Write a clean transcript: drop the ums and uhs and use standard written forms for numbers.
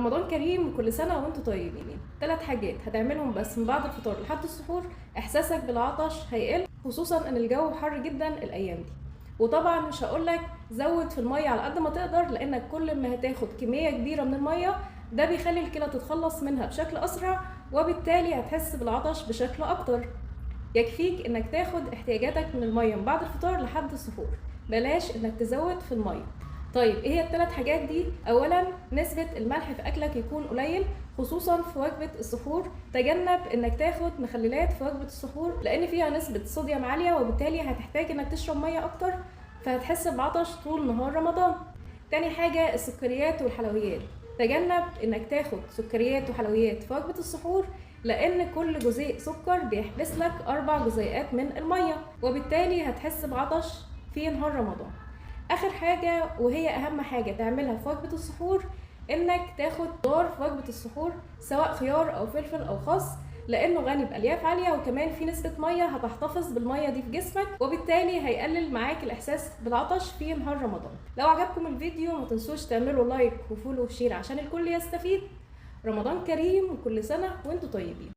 رمضان كريم وكل سنة وانتم طيبين. 3 حاجات هتعملهم بس من بعد الفطار لحد السحور احساسك بالعطش هيقل، خصوصا ان الجو حر جدا الايام دي. وطبعا مش هقولك زود في المية على قد ما تقدر، لانك كل ما هتاخد كمية كبيرة من المية ده بيخلي الكلى تتخلص منها بشكل اسرع، وبالتالي هتحس بالعطش بشكل اكتر. يكفيك انك تاخد احتياجاتك من المية من بعد الفطار لحد السحور، بلاش انك تزود في المية. طيب ايه هي ال3 حاجات دي؟ اولا نسبة الملح في اكلك يكون قليل، خصوصا في وجبة السحور. تجنب انك تاخد مخللات في وجبة السحور لان فيها نسبة صوديوم عالية، وبالتالي هتحتاج انك تشرب مية اكتر، فهتحس بعطش طول نهار رمضان. تاني حاجة السكريات والحلويات. تجنب انك تاخد سكريات وحلويات في وجبة السحور، لان كل جزيء سكر بيحبس لك 4 جزيئات من المية، وبالتالي هتحس بعطش في نهار رمضان. اخر حاجة وهي اهم حاجة تعملها في وجبة السحور، انك تاخد خضار في وجبة السحور، سواء خيار او فلفل او خس، لانه غني بالياف عالية، وكمان في نسبة مية هتحتفظ بالمية دي في جسمك، وبالتالي هيقلل معاك الاحساس بالعطش في نهار رمضان. لو عجبكم الفيديو ما تنسوش تعملوا لايك وفولو وشير عشان الكل يستفيد. رمضان كريم وكل سنة وانتم طيبين.